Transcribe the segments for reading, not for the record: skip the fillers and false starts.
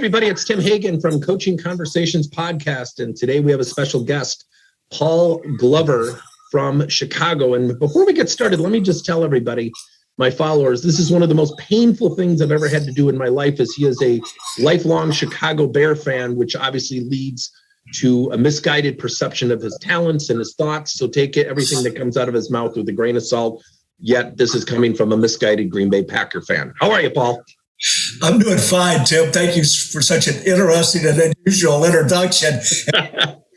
everybody. It's Tim Hagen from Coaching Conversations Podcast. And today we have a special guest, Paul Glover from Chicago. And before we get started, let me just tell everybody, my followers, this is one of the most painful things I've ever had to do in my life, as he is a lifelong Chicago Bear fan, which obviously leads to a misguided perception of his talents and his thoughts. So take everything that comes out of his mouth with a grain of salt. Yet this is coming from a misguided Green Bay Packer fan. How are you, Paul? I'm doing fine, Tim. Thank you for such an interesting and unusual introduction.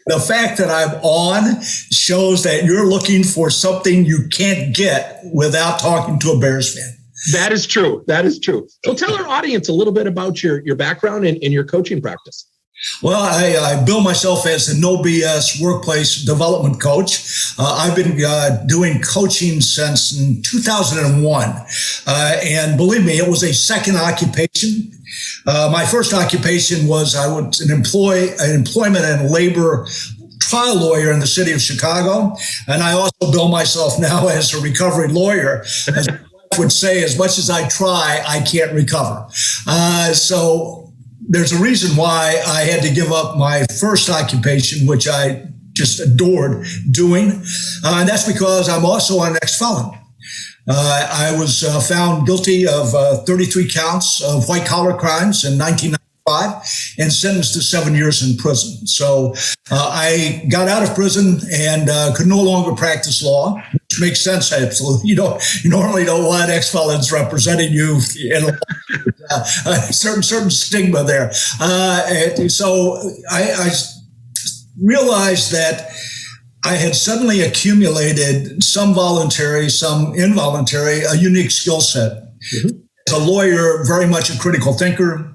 The fact that I'm on shows that you're looking for something you can't get without talking to a Bears fan. That is true. That is true. So tell our audience a little bit about your background and your coaching practice. Well, I bill myself as a no BS workplace development coach. I've been doing coaching since 2001. And believe me, it was a second occupation. My first occupation was I was an employment and labor trial lawyer in the city of Chicago. And I also bill myself now as a recovery lawyer. As my wife would say, as much as I try, I can't recover. So there's a reason why I had to give up my first occupation, which I just adored doing. And that's because I'm also an ex-felon. I was found guilty of 33 counts of white-collar crimes in 1995 and sentenced to 7 years in prison. So I got out of prison and could no longer practice law, which makes sense, absolutely. You normally don't want ex-felons representing you in a certain stigma there. So I realized that I had suddenly accumulated some voluntary, some involuntary, a unique skill set. Mm-hmm. As a lawyer, very much a critical thinker,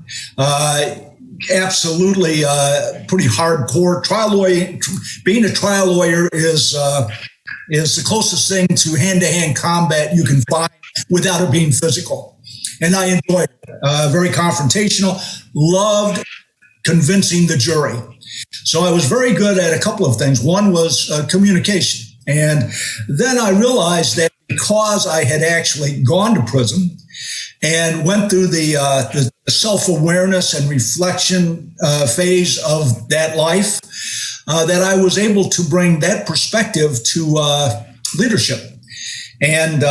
absolutely pretty hardcore. Trial lawyer, being a trial lawyer is the closest thing to hand-to-hand combat you can find without it being physical. And I enjoyed it. Very confrontational, loved convincing the jury. So I was very good at a couple of things. One was communication. And then I realized that because I had actually gone to prison and went through the self-awareness and reflection phase of that life, that I was able to bring that perspective to leadership. And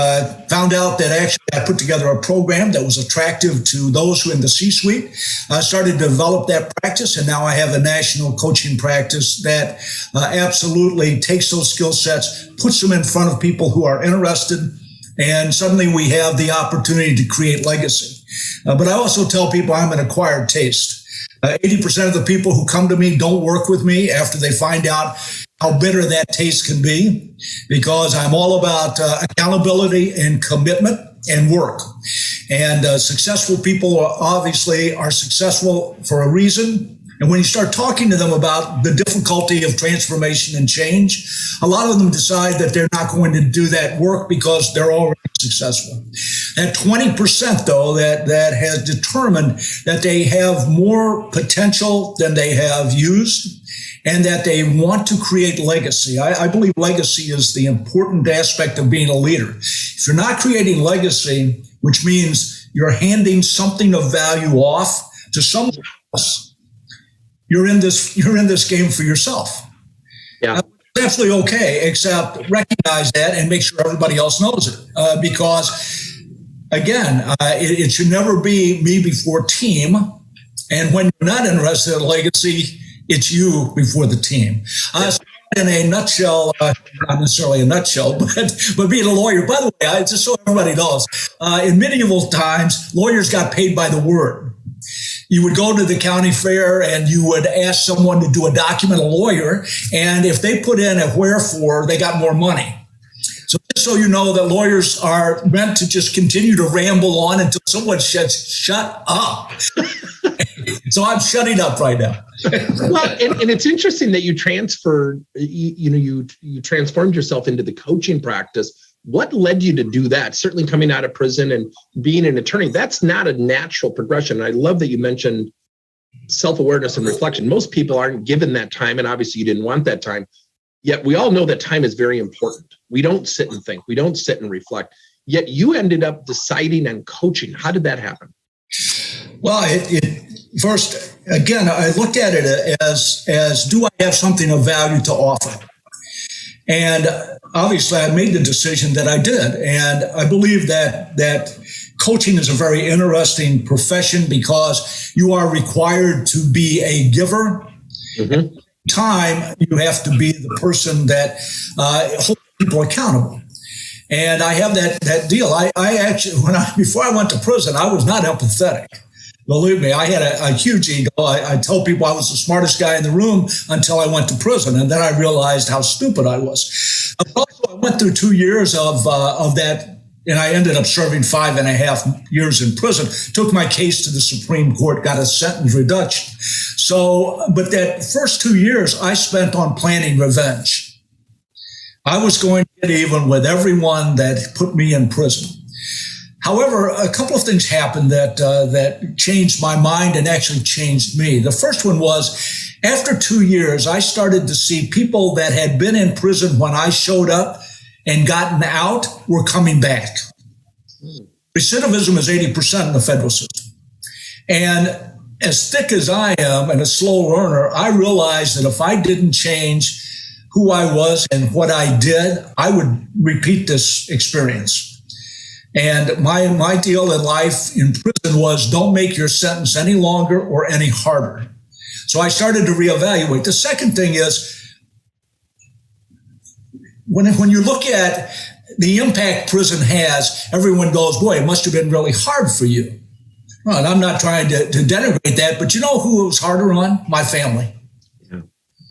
found out that actually I put together a program that was attractive to those who in the C-suite. I started to develop that practice, and now I have a national coaching practice that absolutely takes those skill sets, puts them in front of people who are interested, and suddenly we have the opportunity to create legacy. But I also tell people I'm an acquired taste. 80% of the people who come to me don't work with me after they find out how bitter that taste can be, because I'm all about accountability and commitment and work. And successful people obviously are successful for a reason. And when you start talking to them about the difficulty of transformation and change, a lot of them decide that they're not going to do that work because they're already successful. That 20%, though, that has determined that they have more potential than they have used, and that they want to create legacy. I believe legacy is the important aspect of being a leader. If you're not creating legacy, which means you're handing something of value off to someone else, you're in this game for yourself. Yeah. It's absolutely okay, except recognize that and make sure everybody else knows it. Because, again, it should never be me before team. And when you're not interested in legacy, it's you before the team. So in a nutshell, not necessarily a nutshell, but being a lawyer, by the way, just so everybody knows, in medieval times, lawyers got paid by the word. You would go to the county fair and you would ask someone to do a document, a lawyer, and if they put in a wherefore, they got more money. So just so you know that lawyers are meant to just continue to ramble on until someone says, shut up. So I'm shutting up right now. Well, and it's interesting that you transferred, you transformed yourself into the coaching practice. What led you to do that? Certainly coming out of prison and being an attorney, that's not a natural progression. I love that you mentioned self-awareness and reflection. Most people aren't given that time, and obviously you didn't want that time. Yet we all know that time is very important. We don't sit and think. We don't sit and reflect. Yet you ended up deciding on coaching. How did that happen? Well, it first, again, I looked at it as do I have something of value to offer? And obviously, I made the decision that I did. And I believe that coaching is a very interesting profession because you are required to be a giver. Mm-hmm. At the same time, you have to be the person that holds people accountable. And I have that deal. I actually, before I went to prison, I was not empathetic. Believe me, I had a huge ego. I told people I was the smartest guy in the room until I went to prison. And then I realized how stupid I was. Also, I went through 2 years of that, and I ended up serving 5.5 years in prison. Took my case to the Supreme Court, got a sentence reduction. So, but that first 2 years I spent on planning revenge. I was going to get even with everyone that put me in prison. However, a couple of things happened that changed my mind and actually changed me. The first one was after 2 years, I started to see people that had been in prison when I showed up and gotten out were coming back. Recidivism is 80% in the federal system. And as thick as I am and a slow learner, I realized that if I didn't change who I was and what I did, I would repeat this experience. And my deal in life in prison was don't make your sentence any longer or any harder. So I started to reevaluate. The second thing is when you look at the impact prison has, everyone goes, boy, it must have been really hard for you. Well, and I'm not trying to denigrate that, but you know who it was harder on? My family.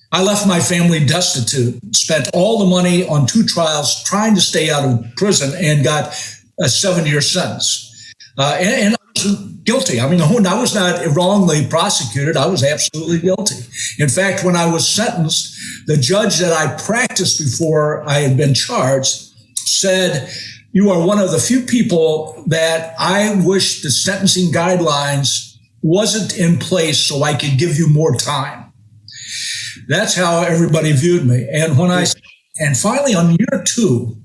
I left my family destitute, spent all the money on 2 trials trying to stay out of prison and got a 7-year sentence. And I was guilty. I mean, I was not wrongly prosecuted. I was absolutely guilty. In fact, when I was sentenced, the judge that I practiced before I had been charged said, you are one of the few people that I wish the sentencing guidelines wasn't in place so I could give you more time. That's how everybody viewed me. And finally on year 2,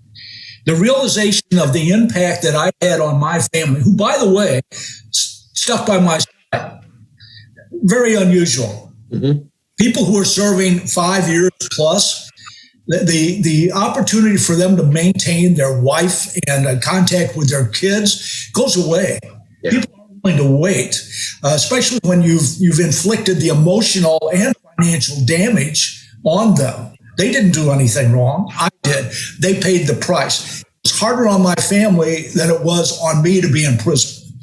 the realization of the impact that I had on my family, who, by the way, stuck by my side, very unusual. Mm-hmm. People who are serving 5 years plus, the opportunity for them to maintain their wife and contact with their kids goes away. Yeah. People aren't willing to wait, especially when you've inflicted the emotional and financial damage on them. They didn't do anything wrong. I did. They paid the price. It was harder on my family than it was on me to be in prison.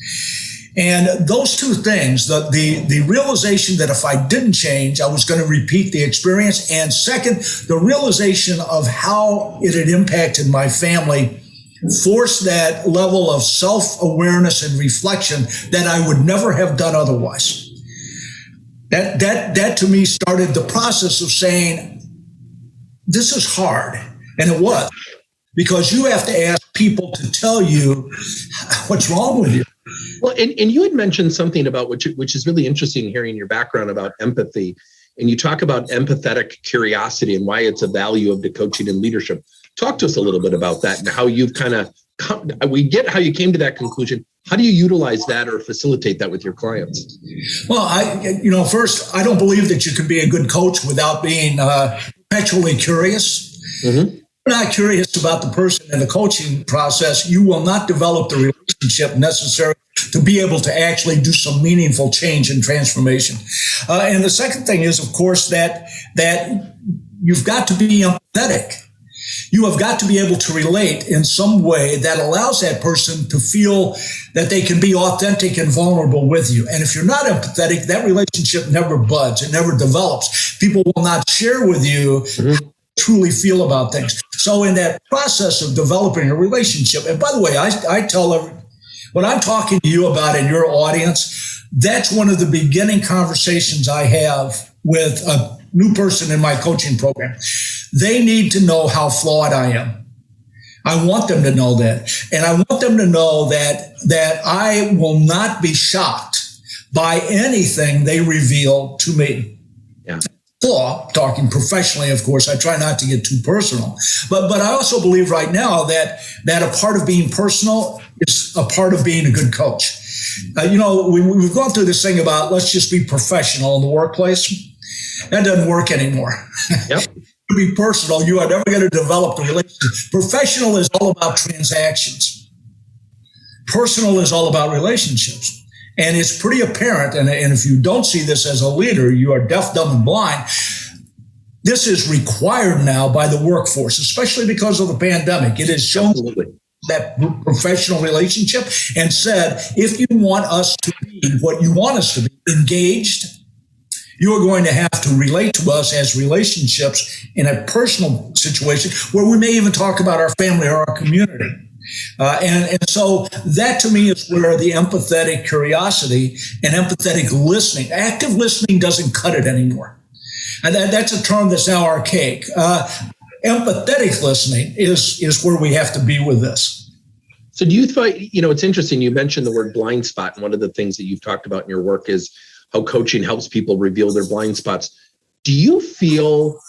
And those two things, the realization that if I didn't change, I was going to repeat the experience. And second, the realization of how it had impacted my family forced that level of self-awareness and reflection that I would never have done otherwise. That to me started the process of saying, this is hard. And it was, because you have to ask people to tell you what's wrong with you. Well, and you had mentioned something about which is really interesting, hearing your background about empathy. And you talk about empathetic curiosity and why it's a value of the coaching and leadership. Talk to us a little bit about that and how you've kind of we get how you came to that conclusion. How do you utilize that or facilitate that with your clients? Well, first, I don't believe that you can be a good coach without being perpetually curious. Mm-hmm. If you're not curious about the person in the coaching process, you will not develop the relationship necessary to be able to actually do some meaningful change and transformation. And the second thing is, of course, that you've got to be empathetic. You have got to be able to relate in some way that allows that person to feel that they can be authentic and vulnerable with you. And if you're not empathetic, that relationship never buds. It never develops. People will not share with you how they truly feel about things. So in that process of developing a relationship, and by the way, I tell everyone, what I'm talking to you about in your audience, that's one of the beginning conversations I have with a new person in my coaching program. They need to know how flawed I am. I want them to know that. And I want them to know that I will not be shocked by anything they reveal to me. Yeah. Flaw, talking professionally, of course, I try not to get too personal. But I also believe right now that a part of being personal is a part of being a good coach. We've gone through this thing about let's just be professional in the workplace. That doesn't work anymore. Yep. To be personal, you are never going to develop the relationship. Professional is all about transactions. Personal is all about relationships. And it's pretty apparent, and if you don't see this as a leader, you are deaf, dumb, and blind. This is required now by the workforce, especially because of the pandemic. It has shown that professional relationship and said, if you want us to be what you want us to be, engaged, you are going to have to relate to us as relationships in a personal situation where we may even talk about our family or our community. And so that to me is where the empathetic curiosity and empathetic listening, active listening doesn't cut it anymore. And that's a term that's now archaic. Empathetic listening is where we have to be with this. So do you think, it's interesting, you mentioned the word blind spot, and one of the things that you've talked about in your work is how coaching helps people reveal their blind spots. Do you feel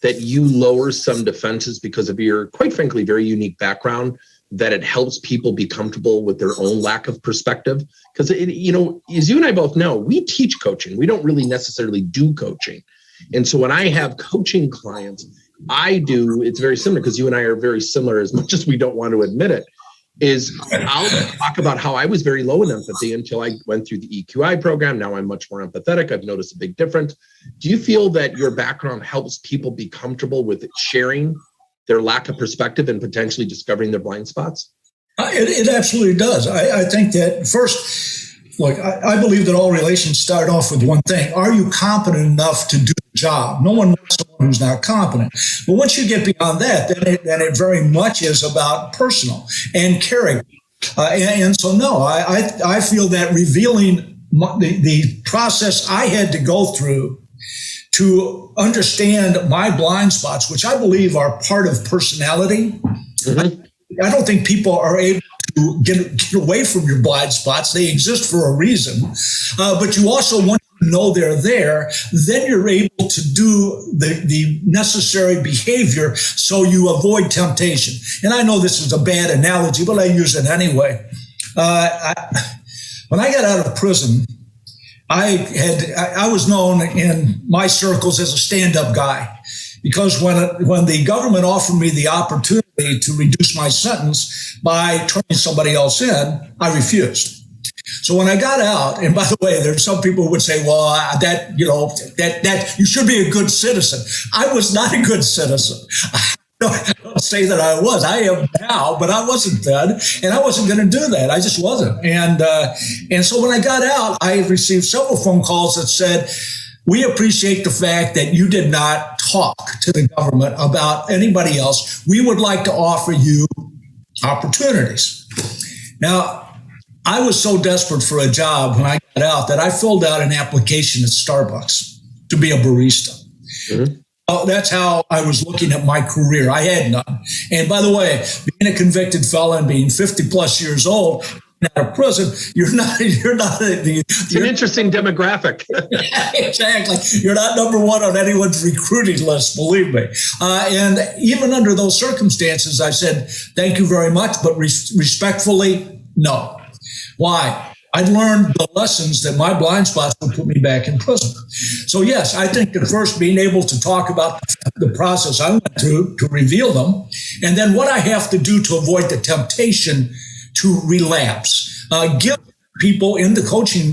that you lower some defenses because of your, quite frankly, very unique background, that it helps people be comfortable with their own lack of perspective? Because, as you and I both know, we teach coaching. We don't really necessarily do coaching. And so when I have coaching clients, it's very similar, because you and I are very similar, as much as we don't want to admit it, is I'll talk about how I was very low in empathy until I went through the EQI program. Now I'm much more empathetic. I've noticed a big difference. Do you feel that your background helps people be comfortable with sharing their lack of perspective and potentially discovering their blind spots? It absolutely does. I think that first, look, I believe that all relations start off with one thing. Are you competent enough to do the job? No one wants someone who's not competent. But once you get beyond that, then it very much is about personal and character. And so, no, I feel that revealing the process I had to go through to understand my blind spots, which I believe are part of personality. Mm-hmm. I don't think people are able to get away from your blind spots. They exist for a reason. But you also want to know they're there. Then you're able to do the necessary behavior so you avoid temptation. And I know this is a bad analogy, but I use it anyway. When I got out of prison, I was known in my circles as a stand-up guy, because when the government offered me the opportunity to reduce my sentence by turning somebody else in, I refused. So when I got out, and by the way, there's some people who would say, well, that you should be a good citizen. I was not a good citizen. I don't say that I was. I am now, but I wasn't then, and I wasn't going to do that. I just wasn't. And so when I got out, I received several phone calls that said, we appreciate the fact that you did not talk to the government about anybody else. We would like to offer you opportunities. Now, I was so desperate for a job when I got out that I filled out an application at Starbucks to be a barista. Mm-hmm. That's how I was looking at my career. I had none. And by the way, being a convicted felon, being 50 plus years old, out of prison, you're not. It's an interesting demographic. Exactly. You're not number one on anyone's recruiting list, believe me. And even under those circumstances, I said, thank you very much, but respectfully, no. Why? I learned the lessons that my blind spots would put me back in prison. So yes, I think that first being able to talk about the process I went through to reveal them, and then what I have to do to avoid the temptation to relapse. Give people in the coaching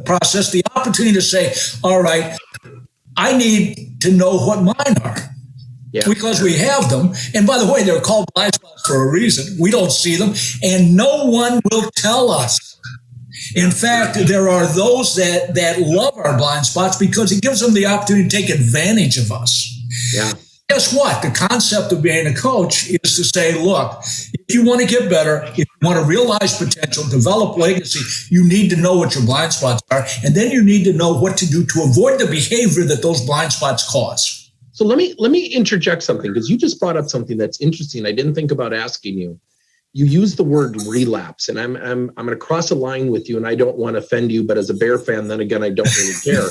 process the opportunity to say, all right, I need to know what mine are. Yeah. Because we have them. And by the way, they're called blind spots for a reason. We don't see them, and no one will tell us. In fact, there are those that love our blind spots because it gives them the opportunity to take advantage of us. Yeah. Guess what? The concept of being a coach is to say, look, if you want to get better, if you want to realize potential, develop legacy, you need to know what your blind spots are. And then you need to know what to do to avoid the behavior that those blind spots cause. So let me interject something, because you just brought up something that's interesting. I didn't think about asking you. You use the word relapse, and I'm going to cross a line with you, and I don't want to offend you, but as a Bear fan, then again, I don't really care.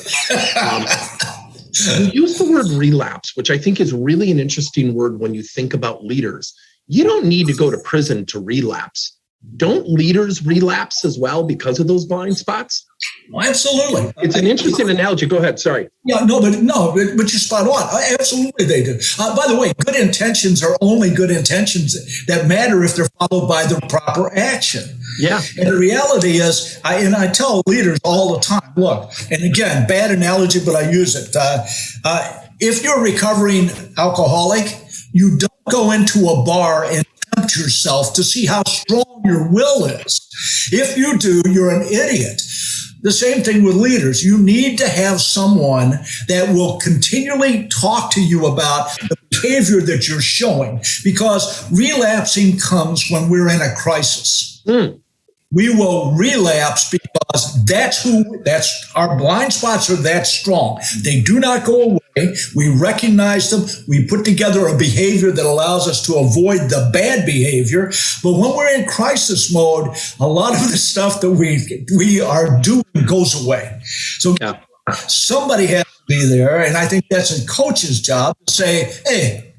You use the word relapse, which I think is really an interesting word when you think about leaders. You don't need to go to prison to relapse. don't leaders relapse as well because of those blind spots? Well, absolutely. It's an interesting analogy. Go ahead. Sorry. Yeah, but you're spot on. Absolutely, they do. By the way, good intentions are only good intentions that matter if they're followed by the proper action. Yeah. And the reality is, I tell leaders all the time, look, and again, bad analogy, but I use it. If you're a recovering alcoholic, you don't go into a bar and tempt yourself to see how strong your will is. If you do, you're an idiot. The same thing with leaders. You need to have someone that will continually talk to you about the behavior that you're showing, because relapsing comes when we're in a crisis. We will relapse because that's our blind spots are that strong. They do not go away. We recognize them. We put together a behavior that allows us to avoid the bad behavior. But when we're in crisis mode, a lot of the stuff that we are doing goes away. So somebody has to be there. And I think that's a coach's job to say, hey,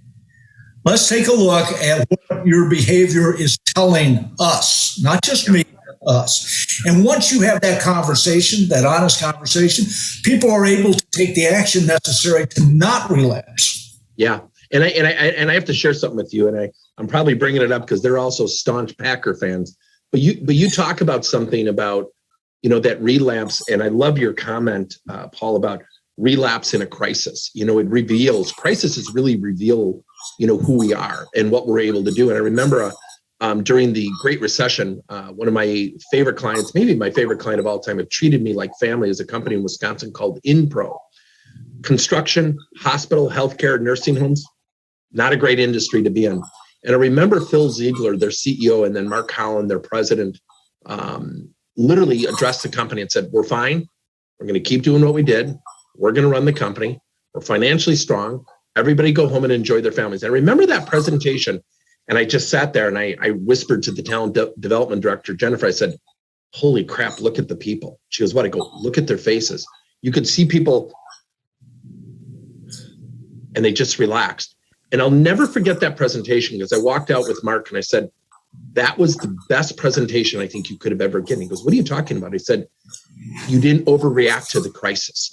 let's take a look at what your behavior is telling us, not just me. Us. And once you have that conversation, that honest conversation, people are able to take the action necessary to not relapse. Yeah. And I have to share something with you, and I'm probably bringing it up because they're also staunch Packer fans, but you talk about something about, that relapse. And I love your comment, Paul, about relapse in a crisis. It reveals, crises really reveal, who we are and what we're able to do. And I remember during the Great Recession, one of my favorite clients, maybe my favorite client of all time, have treated me like family, is a company in Wisconsin called Inpro. Construction, hospital, healthcare, nursing homes, not a great industry to be in. And I remember Phil Ziegler, their CEO, and then Mark Holland, their president, literally addressed the company and said, we're fine. We're going to keep doing what we did. We're going to run the company. We're financially strong. Everybody go home and enjoy their families. And I remember that presentation. And I just sat there and I whispered to the talent development director, Jennifer, I said, holy crap, look at the people. She goes, what? I go, look at their faces. You could see people and they just relaxed. And I'll never forget that presentation, because I walked out with Mark and I said, that was the best presentation I think you could have ever given. He goes, what are you talking about? I said, you didn't overreact to the crisis.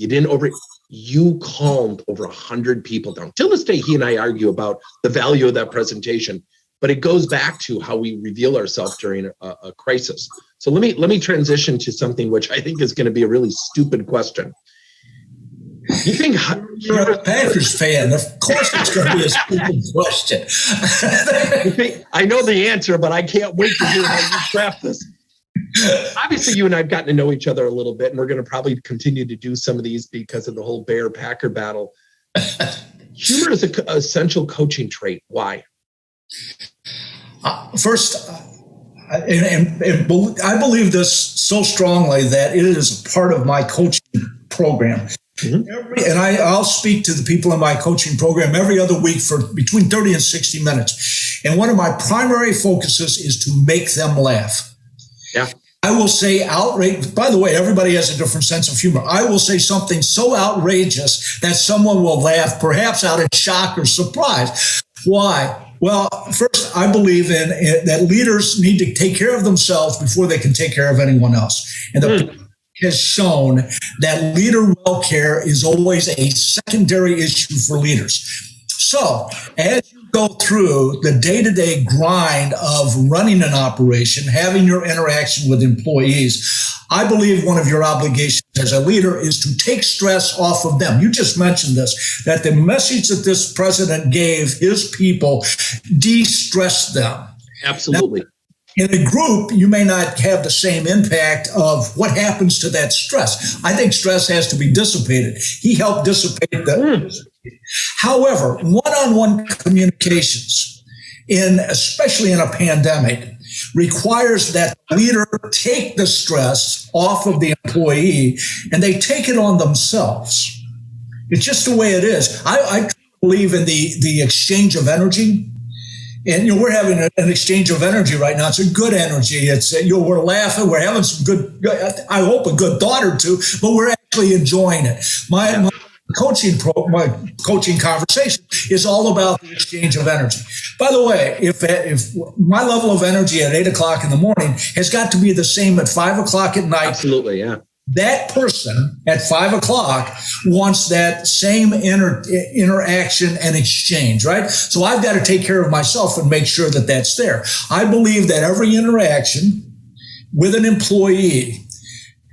You calmed over 100 people down. Till this day, he and I argue about the value of that presentation. But it goes back to how we reveal ourselves during a crisis. So let me transition to something which I think is going to be a really stupid question. You think you're a Packers fan? Of course, it's going to be a stupid question. I know the answer, but I can't wait to hear how you craft this. Obviously, you and I have gotten to know each other a little bit, and we're going to probably continue to do some of these because of the whole Bear-Packer battle. Humor is an essential coaching trait. Why? First, and I believe this so strongly that it is a part of my coaching program. And I'll speak to the people in my coaching program every other week for between 30 and 60 minutes. And one of my primary focuses is to make them laugh. Yeah. I will say outrage. By the way, everybody has a different sense of humor. I will say something so outrageous that someone will laugh, perhaps out of shock or surprise. Why? Well, first, I believe in that leaders need to take care of themselves before they can take care of anyone else. And the has shown that leader welfare is always a secondary issue for leaders. So as you go through the day-to-day grind of running an operation, having your interaction with employees, I believe one of your obligations as a leader is to take stress off of them. You just mentioned this, that the message that this president gave his people de-stressed them. Absolutely. Now, in a group, you may not have the same impact of what happens to that stress. I think stress has to be dissipated. He helped dissipate that. However, one-on-one communications, especially in a pandemic, requires that the leader take the stress off of the employee and they take it on themselves. It's just the way it is. I believe in the exchange of energy. And we're having an exchange of energy right now. It's a good energy. It's we're laughing. We're having some good. I hope a good thought or two, but we're actually enjoying it. My my coaching conversation is all about the exchange of energy. By the way, if my level of energy at 8 o'clock in the morning has got to be the same at 5 o'clock at night. Absolutely, yeah. That person at 5 o'clock wants that same interaction and exchange, right? So I've got to take care of myself and make sure that that's there. I believe that every interaction with an employee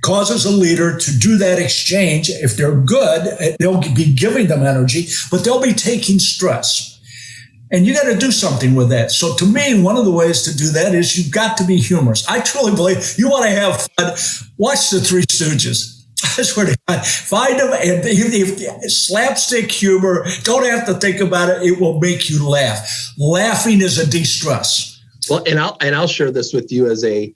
causes a leader to do that exchange. If they're good, they'll be giving them energy, but they'll be taking stress. And you got to do something with that. So to me, one of the ways to do that is you've got to be humorous. I truly believe you want to have fun. Watch the Three Stooges. I swear to God, find them and if slapstick humor, don't have to think about it. It will make you laugh. Laughing is a de-stress. Well, and I'll share this with you as a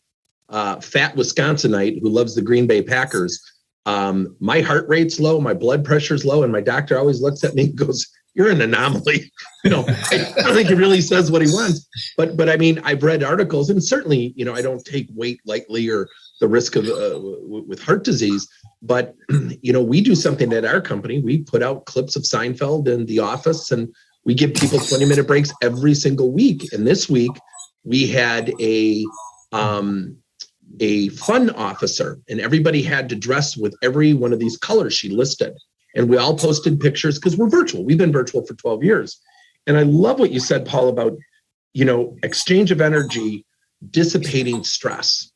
fat Wisconsinite who loves the Green Bay Packers. My heart rate's low, my blood pressure's low, and my doctor always looks at me and goes, "You're an anomaly." I don't think he really says what he wants, but I mean, I've read articles, and certainly, I don't take weight lightly or the risk of with heart disease. But we do something at our company. We put out clips of Seinfeld and The Office, and we give people 20-minute breaks every single week. And this week we had a fun officer, and everybody had to dress with every one of these colors she listed. And we all posted pictures because we're virtual. We've been virtual for 12 years. And I love what you said, Paul, about, exchange of energy, dissipating stress.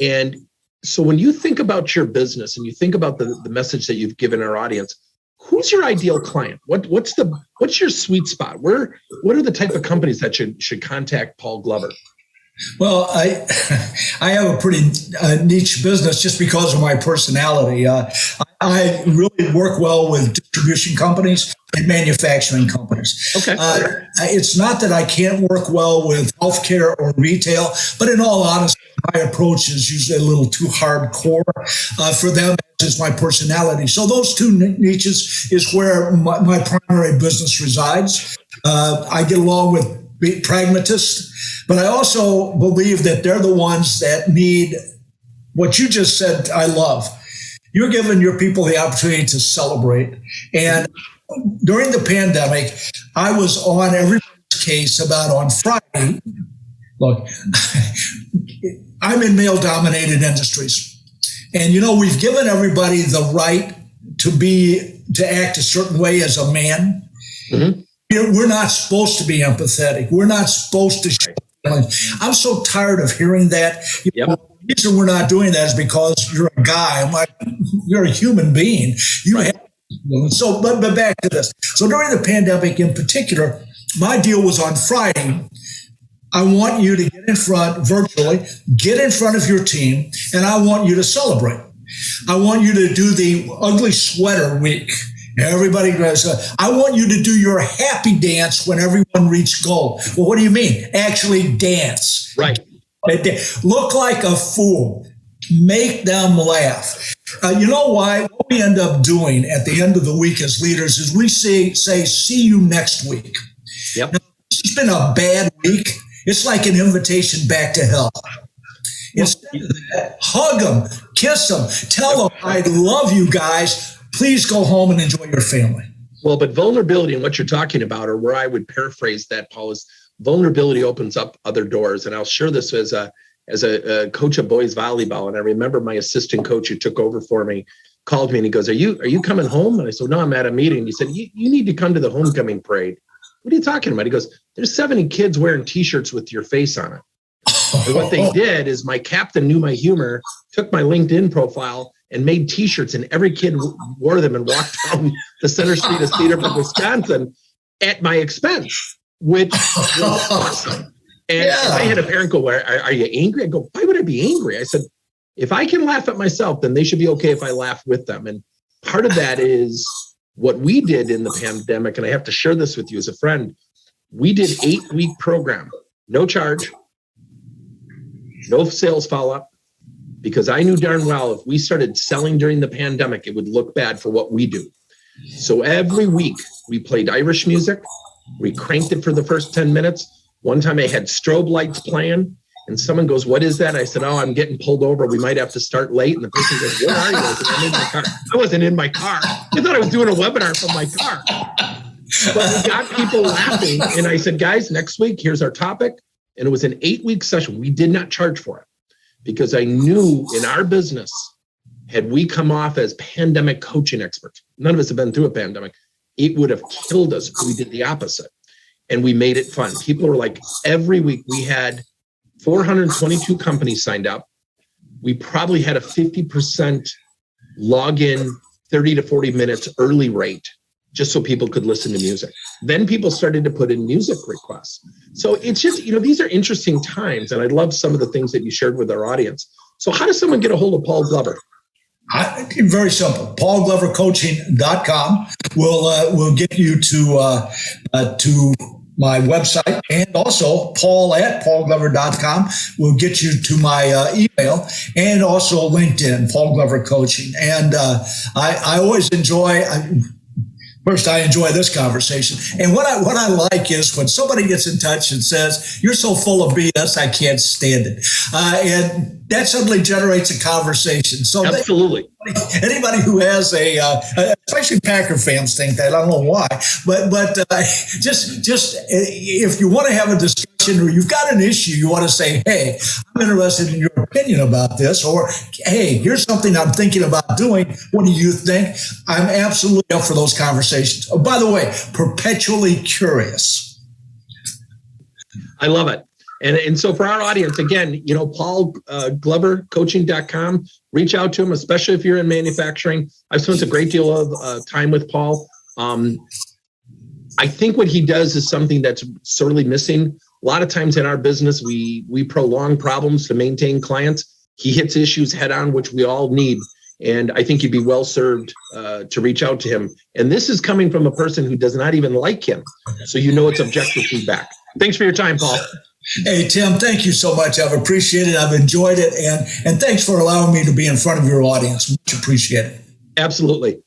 And so when you think about your business and you think about the message that you've given our audience, who's your ideal client? What's your sweet spot? What are the type of companies that should contact Paul Glover? Well, I have a pretty niche business just because of my personality. I really work well with distribution companies and manufacturing companies. Okay. It's not that I can't work well with healthcare or retail, but in all honesty, my approach is usually a little too hardcore for them. Is my personality. So those two niches is where my primary business resides. I get along with pragmatists, but I also believe that they're the ones that need what you just said. I love. You're giving your people the opportunity to celebrate. And during the pandemic, I was on everybody's case about on Friday. Look, I'm in male-dominated industries. And, we've given everybody the right to act a certain way as a man. Mm-hmm. We're not supposed to be empathetic. We're not supposed to show feelings. I'm so tired of hearing that. The reason we're not doing that is because you're a guy. I'm like, you're a human being. So, but back to this. So during the pandemic in particular, my deal was on Friday. I want you to get in front virtually, get in front of your team, and I want you to celebrate. I want you to do the ugly sweater week. Everybody goes, I want you to do your happy dance when everyone reached goal. Well, what do you mean? Actually dance. Right. Look like a fool. Make them laugh. You know why? What we end up doing at the end of the week as leaders is we say, see you next week. Yep. Now, it's been a bad week. It's like an invitation back to hell. Instead of that, hug them, kiss them, tell them, I love you guys. Please go home and enjoy your family. Well, but vulnerability and what you're talking about, or where I would paraphrase that, Paul, is vulnerability opens up other doors. And I'll share this as a coach of boys volleyball. And I remember my assistant coach who took over for me called me and he goes, are you coming home? And I said, no, I'm at a meeting. He said, you need to come to the homecoming parade. What are you talking about? He goes, there's 70 kids wearing T-shirts with your face on it. And what they did is my captain knew my humor, took my LinkedIn profile and made T-shirts, and every kid wore them and walked down the center street of Cedarburg, Wisconsin at my expense, which was awesome. And if I had a parent go, are you angry? I go, why would I be angry? I said, if I can laugh at myself, then they should be okay if I laugh with them. And part of that is what we did in the pandemic, and I have to share this with you as a friend. We did 8-week program, no charge, no sales follow-up, because I knew darn well if we started selling during the pandemic, it would look bad for what we do. So every week we played Irish music. We cranked it for the first 10 minutes. One time I had strobe lights playing, And someone goes, what is that? I said, oh, I'm getting pulled over. We might have to start late. And the person goes, where are you? I said, I'm in my car. I wasn't in my car. I thought I was doing a webinar from my car. But we got people laughing. And I said, guys, next week, here's our topic. And it was an 8-week session. We did not charge for it because I knew in our business, had we come off as pandemic coaching experts, none of us have been through a pandemic, it would have killed us if we did the opposite. And we made it fun. People were like, every week we had 422 companies signed up. We probably had a 50% login 30 to 40 minutes early rate just so people could listen to music. Then people started to put in music requests. So it's just, these are interesting times. And I love some of the things that you shared with our audience. So how does someone get a hold of Paul Glover? Very simple. PaulGloverCoaching.com will get you to my website, and also Paul@PaulGlover.com will get you to my email, and also LinkedIn, Paul Glover Coaching. And I always enjoy. First, I enjoy this conversation. And what I like is when somebody gets in touch and says, you're so full of BS, I can't stand it. And that suddenly generates a converation. So absolutely. Anybody who has especially Packer fans think that, I don't know why, but just if you want to have a discussion or you've got an issue, you want to say, hey, I'm interested in your opinion about this, or hey, here's something I'm thinking about doing. What do you think? I'm absolutely up for those conversations. Oh, by the way, perpetually curious. I love it. And so for our audience, again, Paul GloverCoaching.com, reach out to him, especially if you're in manufacturing. I've spent a great deal of time with Paul. I think what he does is something that's sorely missing. A lot of times in our business, we prolong problems to maintain clients. He hits issues head on, which we all need. And I think you'd be well served to reach out to him. And this is coming from a person who does not even like him. So it's objective feedback. Thanks for your time, Paul. Hey, Tim, thank you so much. I've appreciated it. I've enjoyed it. And thanks for allowing me to be in front of your audience. Much appreciated. Absolutely.